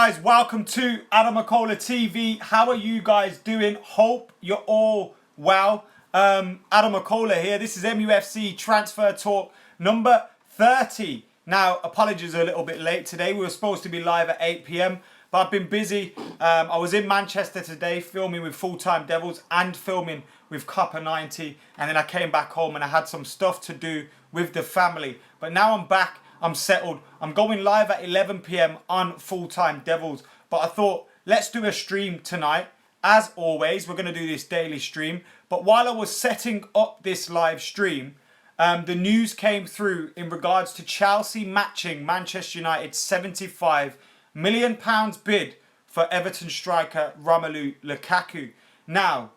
Guys, welcome to McKola TV. How are you guys doing? Hope you're all well. McKola here. This is MUFC Transfer Talk number 30. Now, apologies a little bit late today. We were supposed to be live at 8 p.m, but I've been busy. I was in Manchester today filming with Full Time Devils and filming with Copper 90. And then I came back home and I had some stuff to do with the family. But now I'm back. I'm settled. I'm going live at 11 p.m. on Full Time Devils. But I thought, let's do a stream tonight. As always, we're going to do this daily stream. But while I was setting up this live stream, the news came through in regards to Chelsea matching Manchester United's £75 million bid for Everton striker Romelu Lukaku. Now,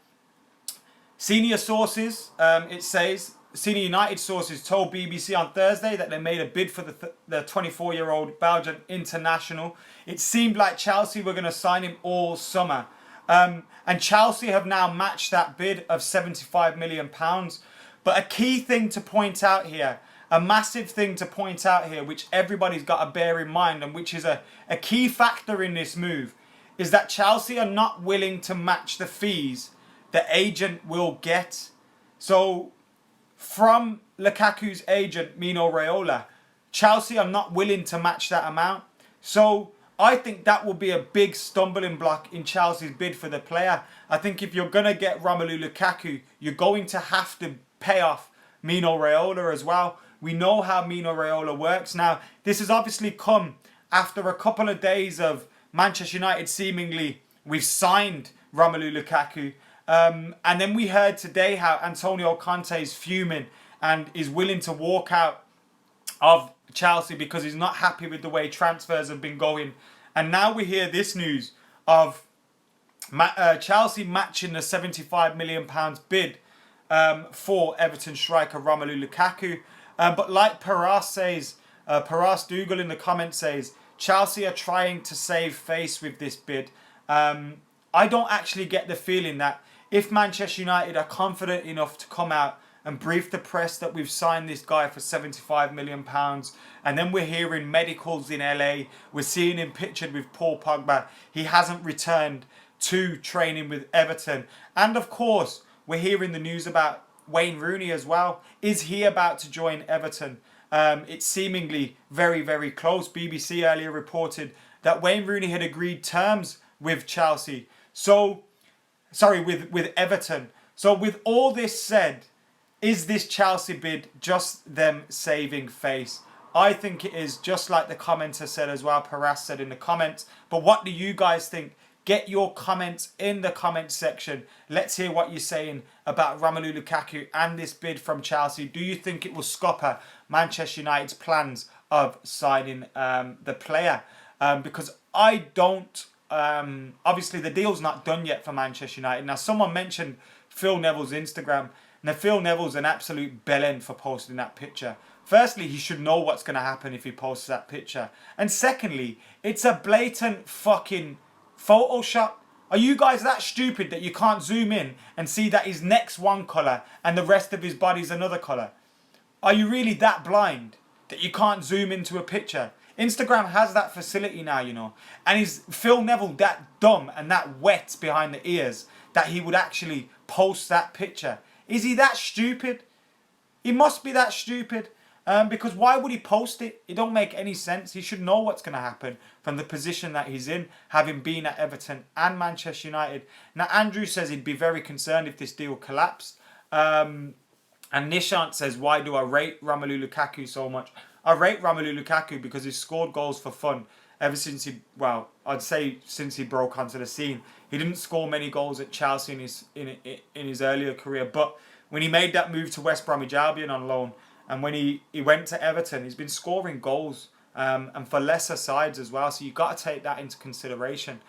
senior sources, Senior United sources told BBC on Thursday that they made a bid for the 24-year-old Belgian international. It seemed like Chelsea were going to sign him all summer. And Chelsea have now matched that bid of £75 million. But a key thing to point out here, a massive thing to point out here, which everybody's got to bear in mind and which is a key factor in this move, is that Chelsea are not willing to match the fees the agent will get. So, from Lukaku's agent, Mino Raiola, Chelsea are not willing to match that amount. So I think that will be a big stumbling block in Chelsea's bid for the player. I think if you're going to get Romelu Lukaku, you're going to have to pay off Mino Raiola as well. We know how Mino Raiola works. Now, this has obviously come after a couple of days of Manchester United seemingly, we've signed Romelu Lukaku. And then we heard today how Antonio Conte is fuming and is willing to walk out of Chelsea because he's not happy with the way transfers have been going. And now we hear this news of Chelsea matching the £75 million bid for Everton striker Romelu Lukaku. But like Paras says, Paras Dougal in the comments says, Chelsea are trying to save face with this bid. I don't actually get the feeling that if Manchester United are confident enough to come out and brief the press that we've signed this guy for £75 million, and then we're hearing medicals in LA, we're seeing him pictured with Paul Pogba, he hasn't returned to training with Everton. And of course, we're hearing the news about Wayne Rooney as well. Is he about to join Everton? It's seemingly very, very close. BBC earlier reported that Wayne Rooney had agreed terms with Chelsea. With Everton. So with all this said, is this Chelsea bid just them saving face? I think it is, just like the commenter said as well, Paras said in the comments. But what do you guys think? Get your comments in the comments section. Let's hear what you're saying about Romelu Lukaku and this bid from Chelsea. Do you think it will scupper Manchester United's plans of signing the player? Because I don't. Obviously, the deal's not done yet for Manchester United. Now, someone mentioned Phil Neville's Instagram. Now, Phil Neville's an absolute bellend for posting that picture. Firstly, he should know what's going to happen if he posts that picture. And secondly, it's a blatant fucking Photoshop. Are you guys that stupid that you can't zoom in and see that his neck's one colour and the rest of his body's another colour? Are you really that blind that you can't zoom into a picture? Instagram has that facility now, you know. And is Phil Neville that dumb and that wet behind the ears that he would actually post that picture? Is he that stupid? He must be that stupid. Because why would he post it? It don't make any sense. He should know what's going to happen from the position that he's in, having been at Everton and Manchester United. Now, Andrew says he'd be very concerned if this deal collapsed. And Nishant says, why do I rate Romelu Lukaku so much? I rate Romelu Lukaku because he's scored goals for fun ever since since he broke onto the scene. He didn't score many goals at Chelsea in his earlier career, but when he made that move to West Bromwich Albion on loan, and when he went to Everton, he's been scoring goals and for lesser sides as well. So you've got to take that into consideration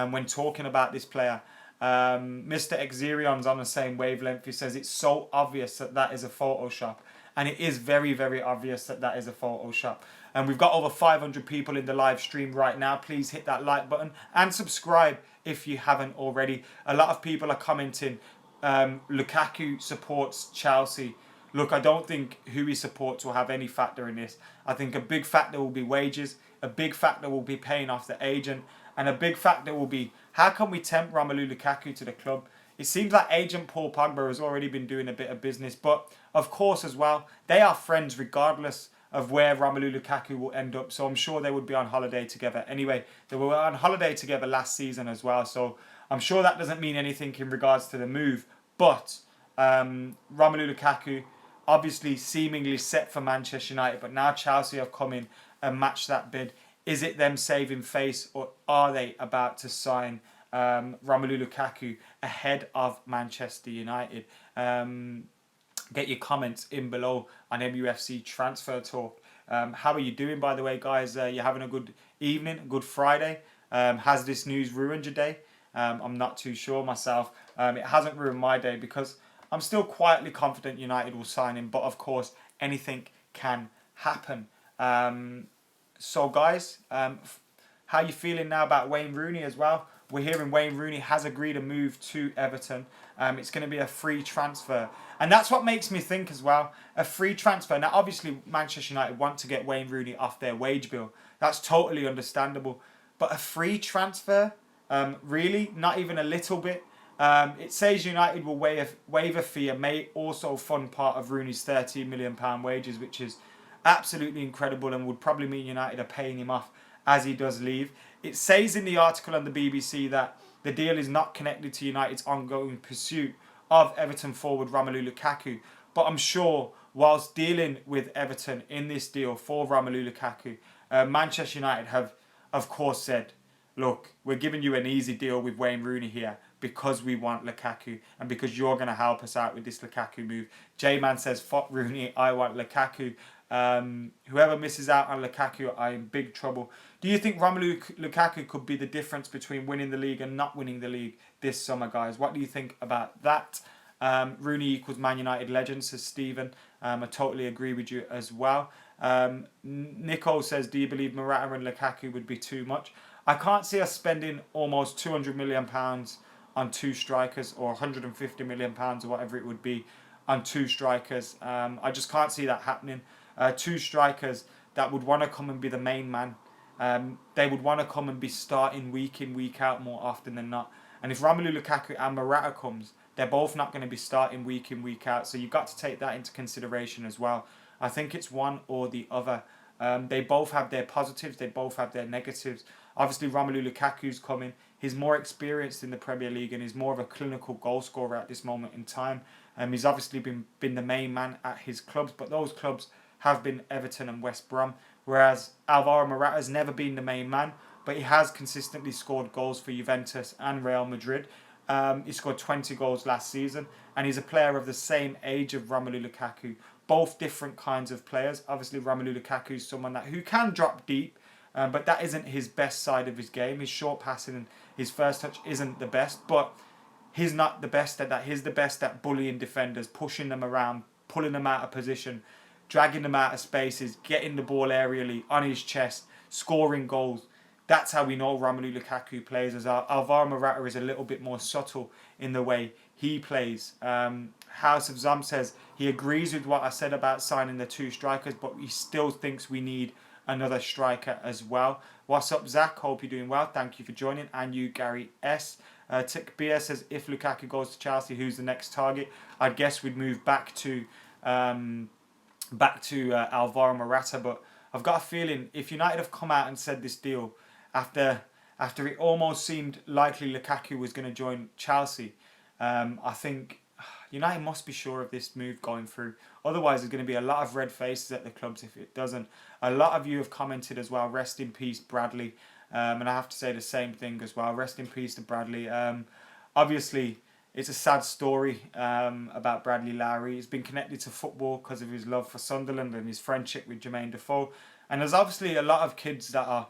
when talking about this player. Mr. Exerion's on the same wavelength. He says it's so obvious that is a Photoshop. And it is very, very obvious that is a Photoshop. And we've got over 500 people in the live stream right now. Please hit that like button and subscribe if you haven't already. A lot of people are commenting, Lukaku supports Chelsea. Look, I don't think who he supports will have any factor in this. I think a big factor will be wages. A big factor will be paying off the agent. And a big factor will be, how can we tempt Romelu Lukaku to the club? It seems like agent Paul Pogba has already been doing a bit of business. But, of course, as well, they are friends regardless of where Romelu Lukaku will end up. So I'm sure they would be on holiday together. Anyway, they were on holiday together last season as well. So I'm sure that doesn't mean anything in regards to the move. But Romelu Lukaku, obviously seemingly set for Manchester United. But now Chelsea have come in and matched that bid. Is it them saving face, or are they about to sign Romelu Lukaku ahead of Manchester United? Get your comments in below on MUFC Transfer Talk. How are you doing, by the way, guys? You're having a good evening, a good Friday. Has this news ruined your day? I'm not too sure myself. It hasn't ruined my day because I'm still quietly confident United will sign him. But, of course, anything can happen. So, guys, how are you feeling now about Wayne Rooney as well? We're hearing Wayne Rooney has agreed a move to Everton. It's going to be a free transfer. And that's what makes me think as well. A free transfer. Now, obviously, Manchester United want to get Wayne Rooney off their wage bill. That's totally understandable. But a free transfer? Really? Not even a little bit? It says United will waive a fee and may also fund part of Rooney's £13 million wages, which is absolutely incredible and would probably mean United are paying him off as he does leave. It says in the article on the BBC that the deal is not connected to United's ongoing pursuit of Everton forward Romelu Lukaku. But I'm sure whilst dealing with Everton in this deal for Romelu Lukaku, Manchester United have, of course, said, look, we're giving you an easy deal with Wayne Rooney here because we want Lukaku and because you're going to help us out with this Lukaku move. J-Man says, fuck Rooney, I want Lukaku. Whoever misses out on Lukaku are in big trouble. Do you think Romelu Lukaku could be the difference between winning the league and not winning the league this summer, guys? What do you think about that? Rooney equals Man United legend, says Stephen. I totally agree with you as well. Nico says, do you believe Morata and Lukaku would be too much? I can't see us spending almost £200 million on two strikers, or £150 million or whatever it would be on two strikers. I just can't see that happening. Two strikers that would want to come and be the main man. They would want to come and be starting week in, week out more often than not. And if Romelu Lukaku and Morata comes, they're both not going to be starting week in, week out. So you've got to take that into consideration as well. I think it's one or the other. They both have their positives. They both have their negatives. Obviously, Romelu Lukaku's coming. He's more experienced in the Premier League and he's more of a clinical goal scorer at this moment in time. He's obviously been the main man at his clubs, but those clubs have been Everton and West Brom. Whereas Alvaro Morata has never been the main man, but he has consistently scored goals for Juventus and Real Madrid. He scored 20 goals last season, and he's a player of the same age of Romelu Lukaku. Both different kinds of players. Obviously, Romelu Lukaku is someone who can drop deep, but that isn't his best side of his game. His short passing and his first touch isn't the best, but he's not the best at that. He's the best at bullying defenders, pushing them around, pulling them out of position, dragging them out of spaces, getting the ball aerially on his chest, scoring goals. That's how we know Romelu Lukaku plays. As Alvaro Morata is a little bit more subtle in the way he plays. House of Zom says he agrees with what I said about signing the two strikers, but he still thinks we need another striker as well. What's up, Zach? Hope you're doing well. Thank you for joining. And you, Gary S. Tick Beer says, if Lukaku goes to Chelsea, who's the next target? I guess we'd move back to Alvaro Morata, but I've got a feeling if United have come out and said this deal after it almost seemed likely Lukaku was going to join Chelsea, I think United must be sure of this move going through. Otherwise, there's going to be a lot of red faces at the clubs if it doesn't. A lot of you have commented as well, rest in peace Bradley, and I have to say the same thing as well, rest in peace to Bradley. Obviously, it's a sad story about Bradley Lowry. He's been connected to football because of his love for Sunderland and his friendship with Jermaine Defoe. And there's obviously a lot of kids that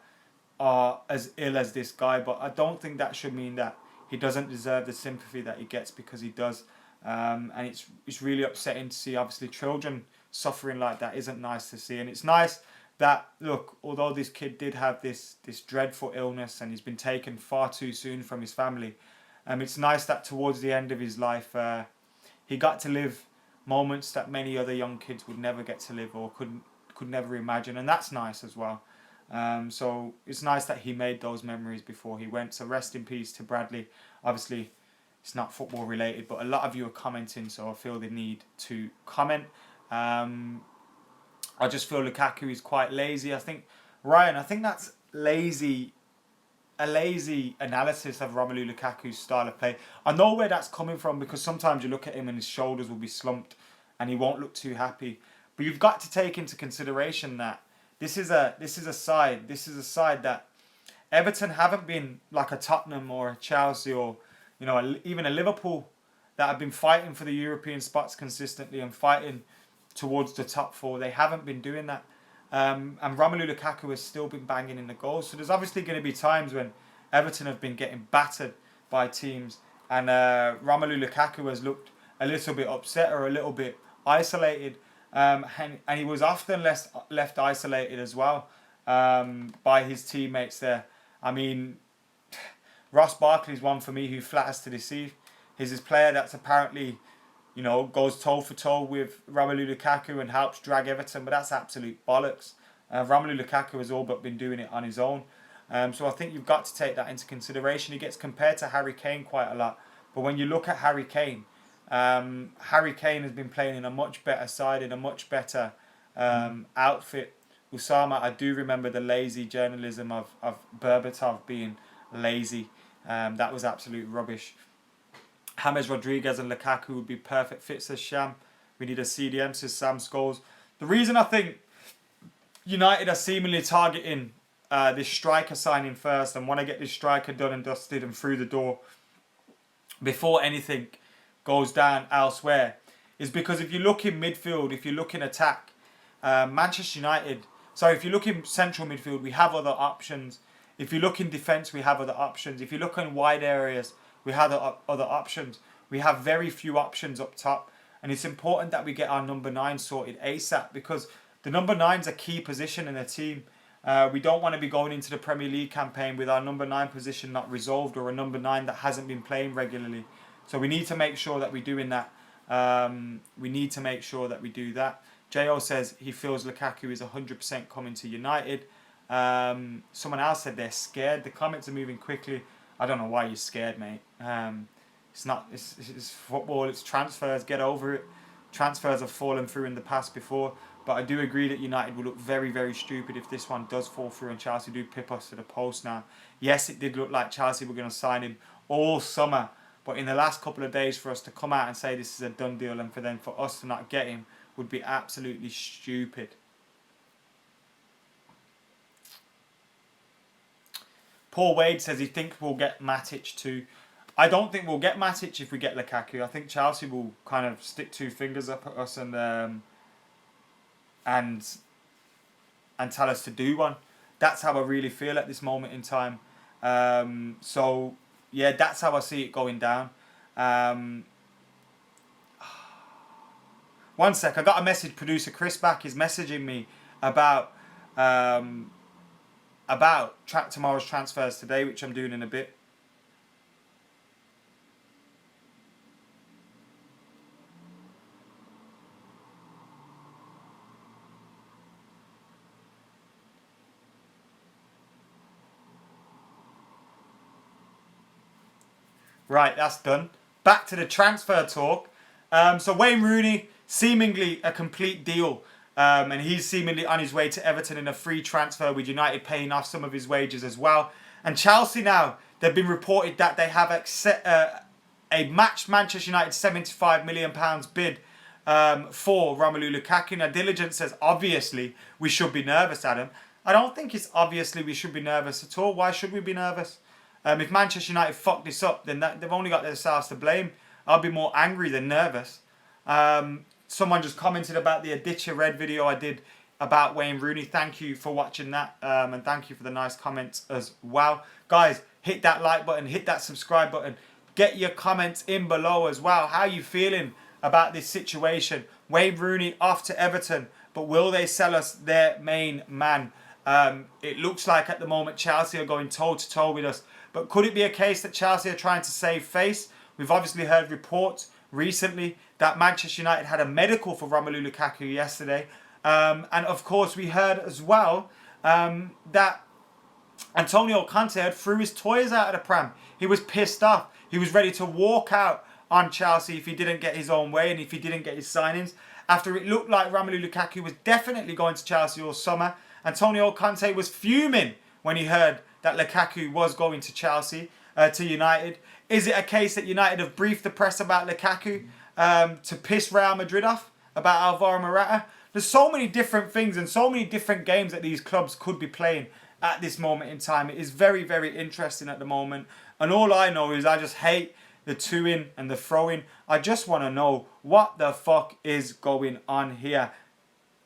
are as ill as this guy, but I don't think that should mean that he doesn't deserve the sympathy that he gets, because he does. And it's really upsetting to see, obviously, children suffering like that isn't nice to see. And it's nice that, look, although this kid did have this dreadful illness and he's been taken far too soon from his family, it's nice that towards the end of his life, he got to live moments that many other young kids would never get to live or could never imagine, and that's nice as well. So it's nice that he made those memories before he went. So rest in peace to Bradley. Obviously, it's not football related, but a lot of you are commenting, so I feel the need to comment. I just feel Lukaku is quite lazy. I think, Ryan, I think that's lazy. A lazy analysis of Romelu Lukaku's style of play. I know where that's coming from, because sometimes you look at him and his shoulders will be slumped and he won't look too happy. But you've got to take into consideration that this is a side that Everton haven't been like a Tottenham or a Chelsea or even a Liverpool that have been fighting for the European spots consistently and fighting towards the top four. They haven't been doing that. And Romelu Lukaku has still been banging in the goals. So there's obviously going to be times when Everton have been getting battered by teams, and Romelu Lukaku has looked a little bit upset or a little bit isolated. And he was often left isolated as well by his teammates there. I mean, Ross Barkley's one for me who flatters to deceive. He's this player that's apparently, goes toe for toe with Romelu Lukaku and helps drag Everton, but that's absolute bollocks. Romelu Lukaku has all but been doing it on his own. So I think you've got to take that into consideration. He gets compared to Harry Kane quite a lot, but when you look at Harry Kane has been playing in a much better side, in a much better outfit. Usama, I do remember the lazy journalism of Berbatov being lazy. That was absolute rubbish. James Rodriguez and Lukaku would be perfect fits, says Sham. We need a CDM, says Sam Scholes. The reason I think United are seemingly targeting this striker signing first and want to get this striker done and dusted and through the door before anything goes down elsewhere is because if you look in midfield, if you look in attack, Manchester United, if you look in central midfield, we have other options. If you look in defence, we have other options. If you look in wide areas, we have other options. We have very few options up top. And it's important that we get our number 9 sorted ASAP, because the number 9's a key position in the team. We don't want to be going into the Premier League campaign with our number 9 position not resolved, or a number 9 that hasn't been playing regularly. So we need to make sure that we're doing that. We need to make sure that we do that. Jo says he feels Lukaku is 100% coming to United. Someone else said they're scared. The comments are moving quickly. I don't know why you're scared, mate. It's football, it's transfers, get over it. Transfers have fallen through in the past before, but I do agree that United will look very, very stupid if this one does fall through and Chelsea do pip us to the post now. Yes, it did look like Chelsea were going to sign him all summer, but in the last couple of days for us to come out and say this is a done deal and for us to not get him would be absolutely stupid. Paul Wade says he thinks we'll get Matic too. I don't think we'll get Matic if we get Lukaku. I think Chelsea will kind of stick 2 fingers up at us and tell us to do one. That's how I really feel at this moment in time. So yeah, that's how I see it going down. One sec, I got a message. Producer Chris back is messaging me about tomorrow's transfers today, which I'm doing in a bit. Right, that's done. Back to the transfer talk. So Wayne Rooney, seemingly a complete deal. And he's seemingly on his way to Everton in a free transfer, with United paying off some of his wages as well. And Chelsea now, they've been reported that they have matched Manchester United's £75 million bid for Romelu Lukaku. Now, Diligence says, obviously, we should be nervous, Adam. I don't think it's obviously we should be nervous at all. Why should we be nervous? If Manchester United fuck this up, then they've only got themselves to blame. I'll be more angry than nervous. Someone just commented about the Aditya Red video I did about Wayne Rooney. Thank you for watching that, and thank you for the nice comments as well. Guys, hit that like button, hit that subscribe button. Get your comments in below as well. How are you feeling about this situation? Wayne Rooney off to Everton, but will they sell us their main man? It looks like at the moment Chelsea are going toe-to-toe with us. But could it be a case that Chelsea are trying to save face? We've obviously heard reports recently that Manchester United had a medical for Romelu Lukaku yesterday. And of course we heard as well that Antonio Conte had threw his toys out of the pram. He was pissed off. He was ready to walk out on Chelsea if he didn't get his own way and if he didn't get his signings. After it looked like Romelu Lukaku was definitely going to Chelsea all summer, Antonio Conte was fuming when he heard that Lukaku was going to Chelsea, to United. Is it a case that United have briefed the press about Lukaku to piss Real Madrid off about Alvaro Morata? There's so many different things and so many different games that these clubs could be playing at this moment in time. It is very, very interesting at the moment. And all I know is I just hate the to-in and the throw-in. I just want to know what the fuck is going on here.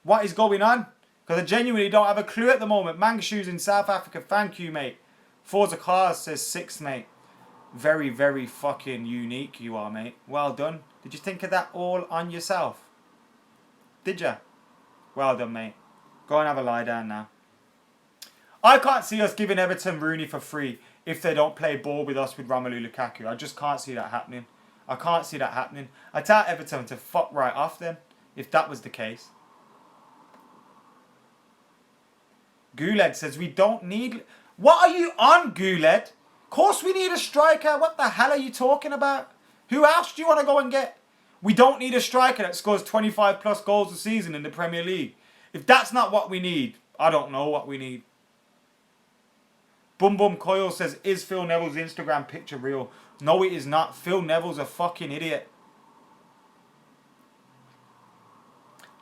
What is going on? Because I genuinely don't have a clue at the moment. Mangashoes in South Africa, thank you, mate. Forza Cars says 6, mate. Very, very fucking unique you are, mate. Well done. Did you think of that all on yourself? Did ya? Well done, mate. Go and have a lie down now. I can't see us giving Everton Rooney for free if they don't play ball with us with Romelu Lukaku. I just can't see that happening. I can't see that happening. I tell Everton to fuck right off then, if that was the case. Guled says we don't need... What are you on, Guled? Of course we need a striker. What the hell are you talking about? Who else do you want to go and get? We don't need a striker that scores 25 plus goals a season in the Premier League. If that's not what we need, I don't know what we need. Bum Bum Coil says, is Phil Neville's Instagram picture real? No, it is not. Phil Neville's a fucking idiot.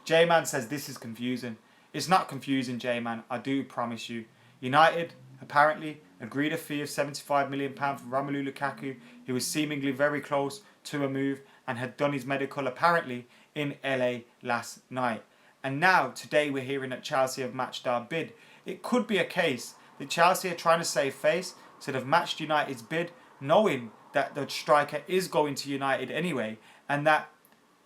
J-Man says, this is confusing. It's not confusing, J-Man. I do promise you. United, apparently, agreed a fee of £75 million for Romelu Lukaku. He was seemingly very close to a move and had done his medical, apparently, in LA last night. And now, today, we're hearing that Chelsea have matched our bid. It could be a case that Chelsea are trying to save face, so they've matched United's bid, knowing that the striker is going to United anyway, and that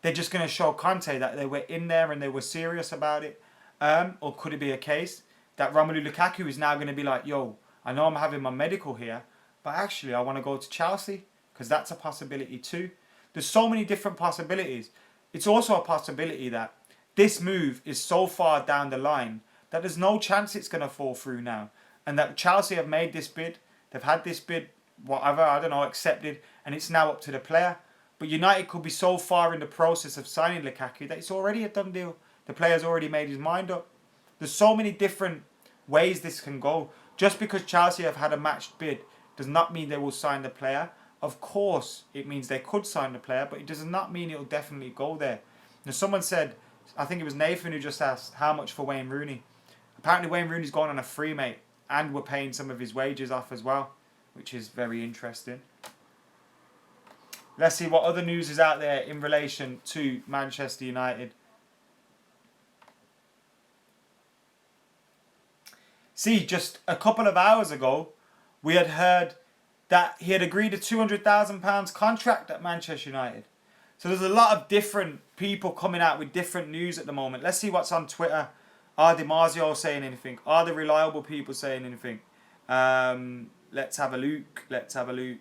they're just going to show Conte that they were in there and they were serious about it. Or could it be a case that Romelu Lukaku is now going to be like, yo, I know I'm having my medical here, but actually I want to go to Chelsea, because that's a possibility too. There's so many different possibilities. It's also a possibility that this move is so far down the line that there's no chance it's going to fall through now. And that Chelsea have made this bid, they've had this bid, whatever, I don't know, accepted, and it's now up to the player. But United could be so far in the process of signing Lukaku that it's already a done deal. The player's already made his mind up. There's so many different ways this can go. Just because Chelsea have had a matched bid does not mean they will sign the player. Of course, it means they could sign the player, but it does not mean it will definitely go there. Now, someone said, I think it was Nathan who just asked, how much for Wayne Rooney? Apparently Wayne Rooney's going on a free, mate. And we're paying some of his wages off as well, which is very interesting. Let's see what other news is out there in relation to Manchester United. See, just a couple of hours ago, we had heard that he had agreed a £200,000 contract at Manchester United. So there's a lot of different people coming out with different news at the moment. Let's see what's on Twitter. Are DiMarzio saying anything? Are the reliable people saying anything? Let's have a look. Let's have a look.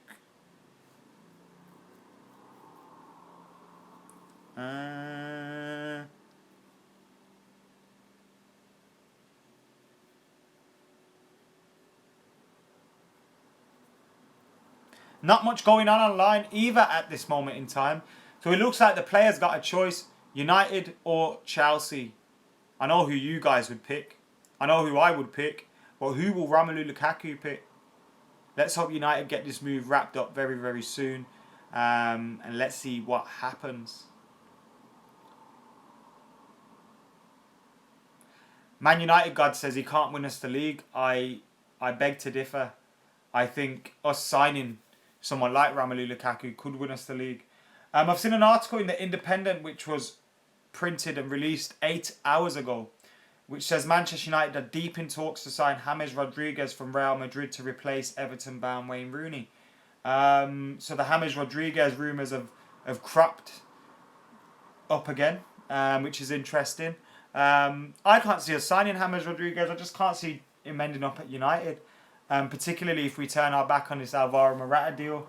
Not much going on online either at this moment in time. So it looks like the players got a choice. United or Chelsea. I know who you guys would pick. I know who I would pick. But who will Romelu Lukaku pick? Let's hope United get this move wrapped up very, very soon. And let's see what happens. Man United God says he can't win us the league. I beg to differ. I think us signing someone like Romelu Lukaku could win us the league. I've seen an article in The Independent which was printed and released 8 hours ago, which says Manchester United are deep in talks to sign James Rodriguez from Real Madrid to replace Everton-bound Wayne Rooney. So the James Rodriguez rumours have cropped up again, which is interesting. I can't see us signing James Rodriguez. I just can't see him ending up at United, particularly if we turn our back on this Alvaro Morata deal.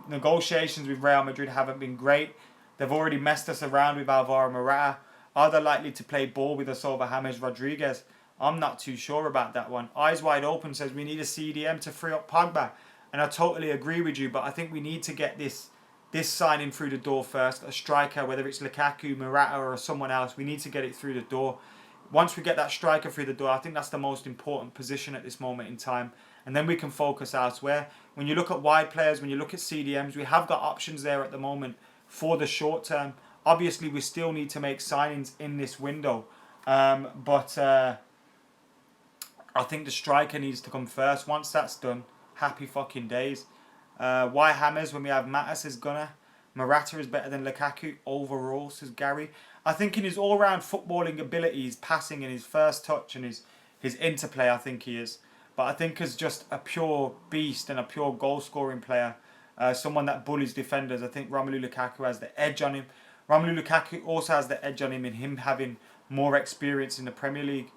Negotiations with Real Madrid haven't been great. They've already messed us around with Alvaro Morata. Are they likely to play ball with us over James Rodriguez? I'm not too sure about that one. Eyes Wide Open says we need a CDM to free up Pogba. And I totally agree with you, but I think we need to get this signing through the door first. A striker, whether it's Lukaku, Morata or someone else, we need to get it through the door. Once we get that striker through the door, I think that's the most important position at this moment in time. And then we can focus elsewhere. When you look at wide players, when you look at CDMs, we have got options there at the moment for the short term. Obviously, we still need to make signings in this window. But I think the striker needs to come first. Once that's done, happy fucking days. Why Hammers when we have Mata, says Gunnar. Morata is better than Lukaku overall, says Gary. I think in his all-round footballing abilities, passing and his first touch and his interplay, I think he is. But I think as just a pure beast and a pure goal-scoring player, someone that bullies defenders, I think Romelu Lukaku has the edge on him. Romelu Lukaku also has the edge on him in him having more experience in the Premier League.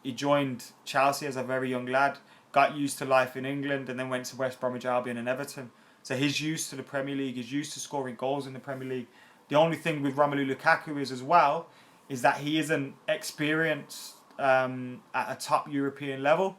He joined Chelsea as a very young lad, got used to life in England and then went to West Bromwich Albion and Everton. So he's used to the Premier League, he's used to scoring goals in the Premier League. The only thing with Romelu Lukaku is as well, is that he isn't experienced at a top European level.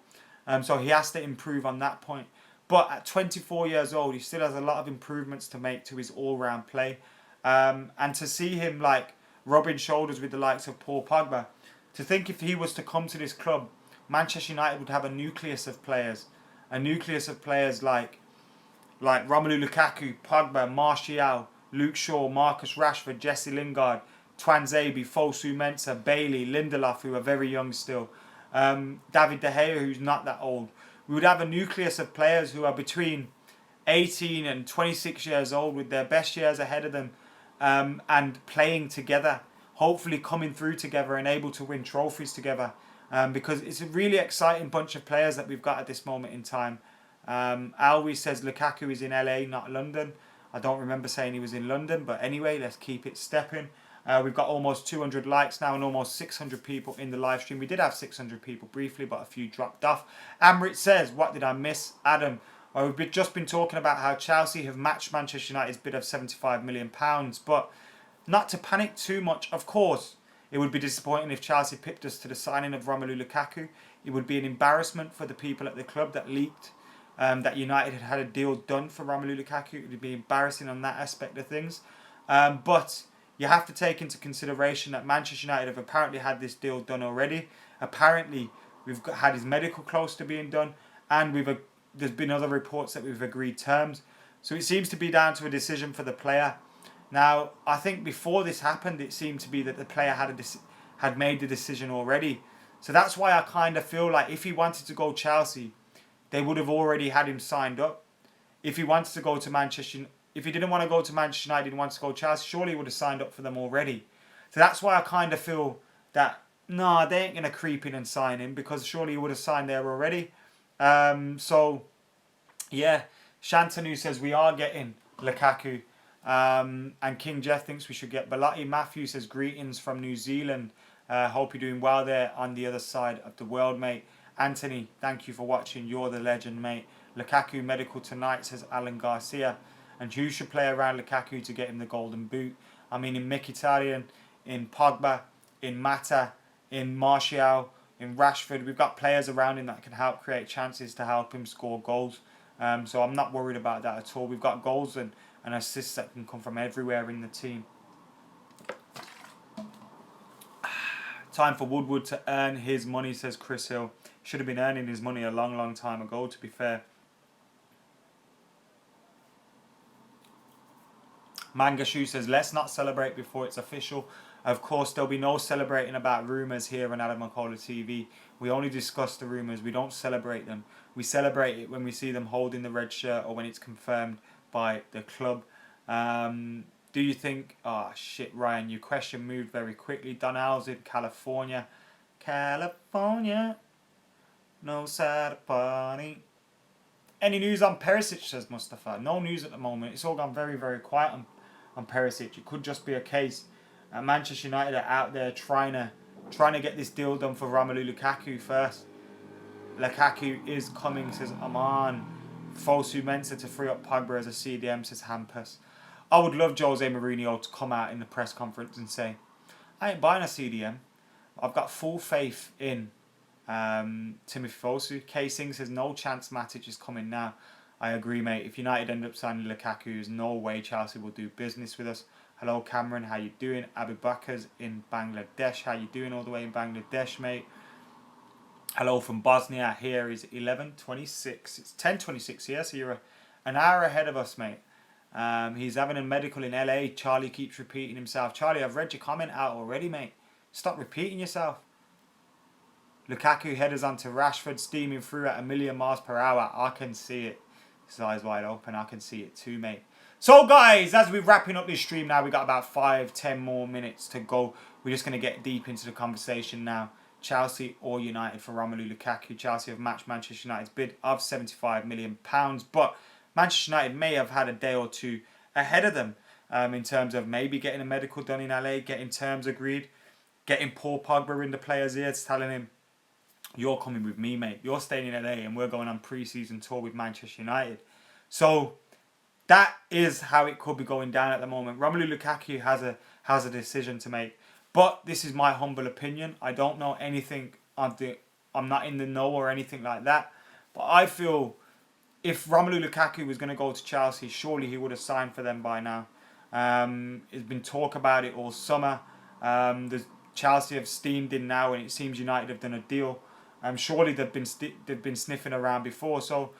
So he has to improve on that point. But at 24 years old, he still has a lot of improvements to make to his all-round play. And to see him like rubbing shoulders with the likes of Paul Pogba, to think if he was to come to this club, Manchester United would have a nucleus of players like Romelu Lukaku, Pogba, Martial, Luke Shaw, Marcus Rashford, Jesse Lingard, Twanzebe, Fosu Mensah, Bailey, Lindelof, who are very young still, David De Gea, who's not that old. We would have a nucleus of players who are between 18 and 26 years old with their best years ahead of them, and playing together, hopefully coming through together and able to win trophies together, because it's a really exciting bunch of players that we've got at this moment in time. Alwi says Lukaku is in LA, not London. I don't remember saying he was in London, but anyway, let's keep it stepping. We've got almost 200 likes now and almost 600 people in the live stream. We did have 600 people briefly, but a few dropped off. Amrit says, what did I miss? Adam, well, we've just been talking about how Chelsea have matched Manchester United's bid of £75 million, but not to panic too much. Of course, it would be disappointing if Chelsea pipped us to the signing of Romelu Lukaku. It would be an embarrassment for the people at the club that leaked that United had a deal done for Romelu Lukaku. It would be embarrassing on that aspect of things. But you have to take into consideration that Manchester United have apparently had this deal done already. Apparently, had his medical close to being done, and there's been other reports that we've agreed terms. So it seems to be down to a decision for the player. Now, I think before this happened, it seemed to be that the player had made the decision already. So that's why I kind of feel like if he wanted to go Chelsea, they would have already had him signed up. If he wanted to go to Manchester, if he didn't want to go to Manchester United and wanted to go to Chelsea, surely he would have signed up for them already. So that's why I kind of feel that, nah, they ain't going to creep in and sign him, because surely he would have signed there already. So, yeah, Shantanu says we are getting Lukaku. And King Jeff thinks we should get Bellotti. Matthew says greetings from New Zealand. Hope you're doing well there on the other side of the world, mate. Anthony, thank you for watching. You're the legend, mate. Lukaku medical tonight, says Alan Garcia. And who should play around Lukaku to get him the golden boot? I mean, in Mkhitaryan, in Pogba, in Mata, in Martial, in Rashford, we've got players around him that can help create chances to help him score goals. So I'm not worried about that at all. We've got goals and assists that can come from everywhere in the team. Time for Woodward to earn his money, says Chris Hill. Should have been earning his money a long, long time ago, to be fair. Mangashu says, let's not celebrate before it's official. Of course, there'll be no celebrating about rumours here on Adam McKola TV. We only discuss the rumours. We don't celebrate them. We celebrate it when we see them holding the red shirt or when it's confirmed by the club. Do you think... Oh, shit, Ryan. Your question moved very quickly. Donald's in California. California. No sad party. Any news on Perisic, says Mustafa. No news at the moment. It's all gone very, very quiet on Perisic. It could just be a case Manchester United are out there trying to get this deal done for Romelu Lukaku first. Lukaku is coming, says Aman. Fosu Mensah to free up Pogba as a CDM, says Hampus. I would love Jose Mourinho to come out in the press conference and say, I ain't buying a CDM. I've got full faith in Timothy Fosu. K Singh says no chance Matic is coming now. I agree, mate. If United end up signing Lukaku, there's no way Chelsea will do business with us. Hello, Cameron. How you doing? Abu Bakar's in Bangladesh. How you doing all the way in Bangladesh, mate? Hello from Bosnia. Here is 11:26. It's 10:26 here, so you're an hour ahead of us, mate. He's having a medical in LA. Charlie keeps repeating himself. Charlie, I've read your comment out already, mate. Stop repeating yourself. Lukaku headers onto Rashford, steaming through at 1,000,000 miles per hour. I can see it. His eyes wide open. I can see it too, mate. So, guys, as we're wrapping up this stream now, we got about 5-10 more minutes to go. We're just going to get deep into the conversation now. Chelsea or United for Romelu Lukaku. Chelsea have matched Manchester United's bid of £75 million, but Manchester United may have had a day or two ahead of them in terms of maybe getting a medical done in LA, getting terms agreed, getting Paul Pogba in the player's ears, telling him, you're coming with me, mate. You're staying in LA and we're going on pre-season tour with Manchester United. So that is how it could be going down at the moment. Romelu Lukaku has a decision to make. But this is my humble opinion. I don't know anything. I'm not in the know or anything like that. But I feel if Romelu Lukaku was going to go to Chelsea, surely he would have signed for them by now. There's been talk about it all summer. Chelsea have steamed in now, and it seems United have done a deal. Surely they've been sniffing around before. So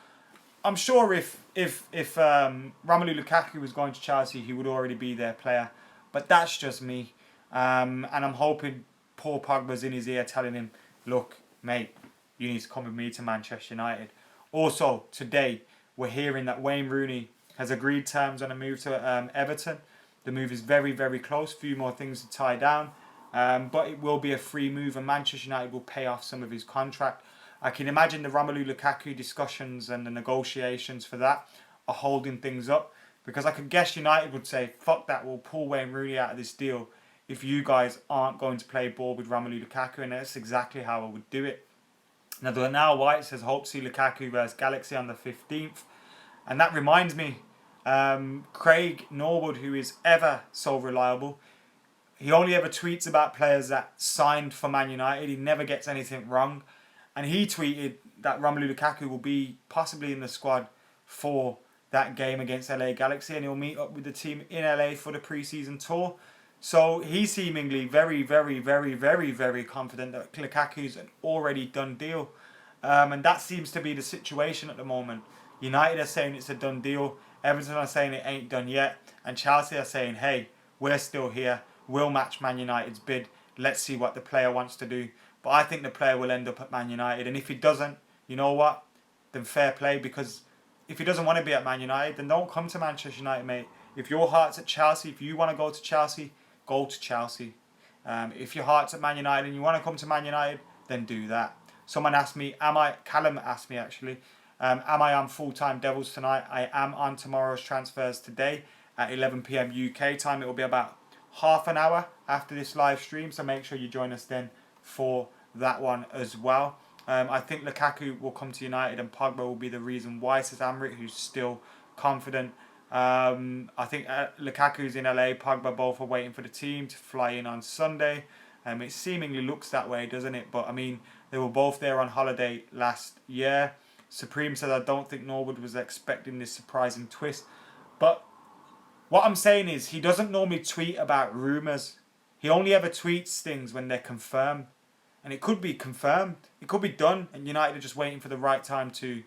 I'm sure if Romelu Lukaku was going to Chelsea, he would already be their player. But that's just me. And I'm hoping Paul Pogba's in his ear telling him, look, mate, you need to come with me to Manchester United. Also, today, we're hearing that Wayne Rooney has agreed terms on a move to Everton. The move is very, very close. A few more things to tie down. But it will be a free move and Manchester United will pay off some of his contract. I can imagine the Romelu Lukaku discussions and the negotiations for that are holding things up. Because I could guess United would say, fuck that, we'll pull Wayne Rooney out of this deal if you guys aren't going to play ball with Romelu Lukaku, and that's exactly how I would do it. Now, the Now White says, hope to see Lukaku versus Galaxy on the 15th. And that reminds me, Craig Norwood, who is ever so reliable, he only ever tweets about players that signed for Man United. He never gets anything wrong. And he tweeted that Romelu Lukaku will be possibly in the squad for that game against LA Galaxy, and he'll meet up with the team in LA for the pre-season tour. So he's seemingly very, very, very, very, very confident that Lukaku's an already done deal. And that seems to be the situation at the moment. United are saying it's a done deal. Everton are saying it ain't done yet. And Chelsea are saying, hey, we're still here. We'll match Man United's bid. Let's see what the player wants to do. But I think the player will end up at Man United. And if he doesn't, you know what? Then fair play. Because if he doesn't want to be at Man United, then don't come to Manchester United, mate. If your heart's at Chelsea, if you want to go to Chelsea, go to Chelsea. If your heart's at Man United and you want to come to Man United, then do that. Someone asked me, Callum asked me actually, am I on full-time Devils tonight? I am on tomorrow's transfers today at 11 PM UK time. It will be about half an hour after this live stream, so make sure you join us then for that one as well. I think Lukaku will come to United and Pogba will be the reason why, says Amrit, who's still confident. I think Lukaku's in LA, Pogba both are waiting for the team to fly in on Sunday. It seemingly looks that way, doesn't it? But I mean, they were both there on holiday last year. Supreme said, I don't think Norwood was expecting this surprising twist. But what I'm saying is, he doesn't normally tweet about rumours. He only ever tweets things when they're confirmed. And it could be confirmed. It could be done. And United are just waiting for the right time to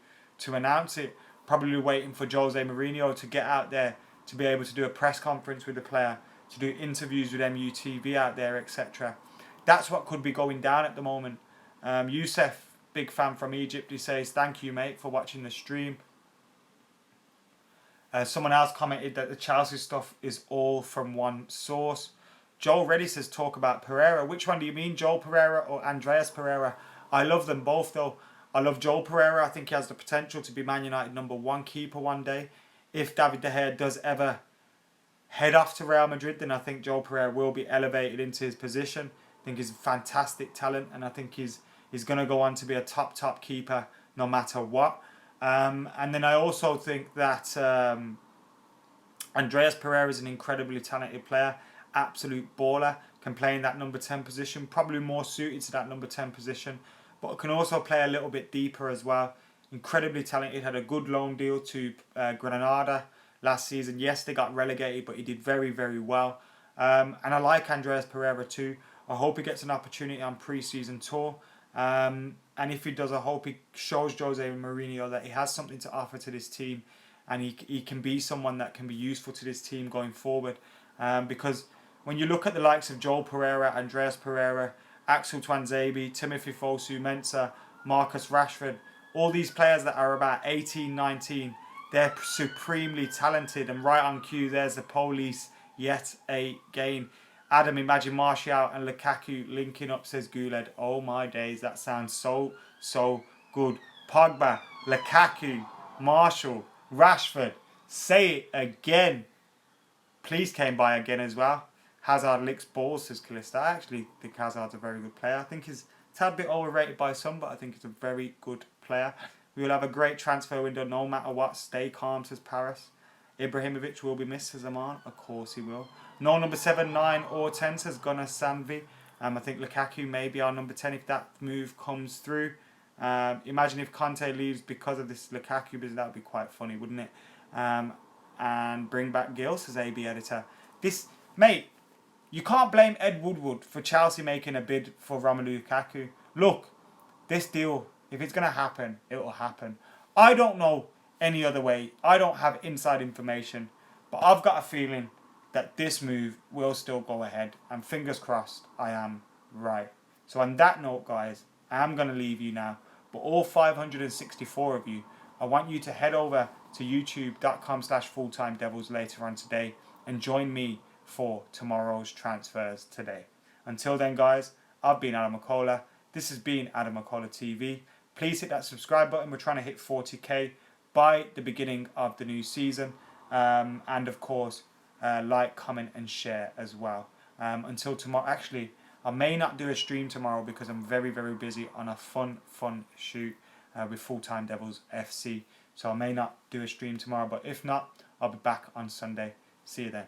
announce it. Probably waiting for Jose Mourinho to get out there to be able to do a press conference with the player, to do interviews with MUTV out there, etc. That's what could be going down at the moment. Youssef, big fan from Egypt, he says, thank you, mate, for watching the stream. Someone else commented that the Chelsea stuff is all from one source. Joel Reddy says, talk about Pereira. Which one do you mean, Joel Pereira or Andreas Pereira? I love them both, though. I love Joel Pereira. I think he has the potential to be Man United #1 keeper one day. If David De Gea does ever head off to Real Madrid, then I think Joel Pereira will be elevated into his position. I think he's a fantastic talent, and I think he's going to go on to be a top keeper no matter what. And then I also think that Andreas Pereira is an incredibly talented player, absolute baller, can play in that number 10 position, probably more suited to that number 10 position, but can also play a little bit deeper as well. Incredibly talented, had a good loan deal to Granada last season. Yes, they got relegated, but he did very, very well. And I like Andreas Pereira too. I hope he gets an opportunity on pre-season tour. And if he does, I hope he shows Jose Mourinho that he has something to offer to this team, and he can be someone that can be useful to this team going forward. Because when you look at the likes of Joel Pereira, Andreas Pereira, Axel Twanzebe, Timothy Fosu Mensah, Marcus Rashford, all these players that are about 18, 19, they're supremely talented. And right on cue, there's the police yet again. Adam, imagine Martial and Lukaku linking up, says Guled. Oh my days, that sounds so good. Pogba, Lukaku, Martial, Rashford. Say it again. Please came by again as well. Hazard licks balls, says Callista. I actually think Hazard's a very good player. I think he's a tad bit overrated by some, but I think he's a very good player. We will have a great transfer window no matter what. Stay calm, says Paris. Ibrahimovic will be missed, says Aman. Of course he will. No number 7, 9 or 10, says Gunnar Sandvi. I think Lukaku may be our number 10 if that move comes through. Imagine if Conte leaves because of this Lukaku business. That would be quite funny, wouldn't it? And bring back Gil, says AB Editor. Mate, you can't blame Ed Woodward for Chelsea making a bid for Romelu Lukaku. Look, this deal, if it's going to happen, it will happen. I don't know any other way. I don't have inside information, but I've got a feeling that this move will still go ahead, and fingers crossed I am right. So on that note, guys, I am going to leave you now, but all 564 of you, I want you to head over to youtube.com/fulltimedevils later on today and join me for tomorrow's transfers today. Until then, guys, I've been Adam McKola. This has been Adam McKola TV. Please hit that subscribe button. We're trying to hit 40k by the beginning of the new season. And of course, like, comment and share as well. Until tomorrow. Actually, I may not do a stream tomorrow because I'm very, very busy on a fun shoot with Full Time Devils FC. So I may not do a stream tomorrow, but if not, I'll be back on Sunday. See you then.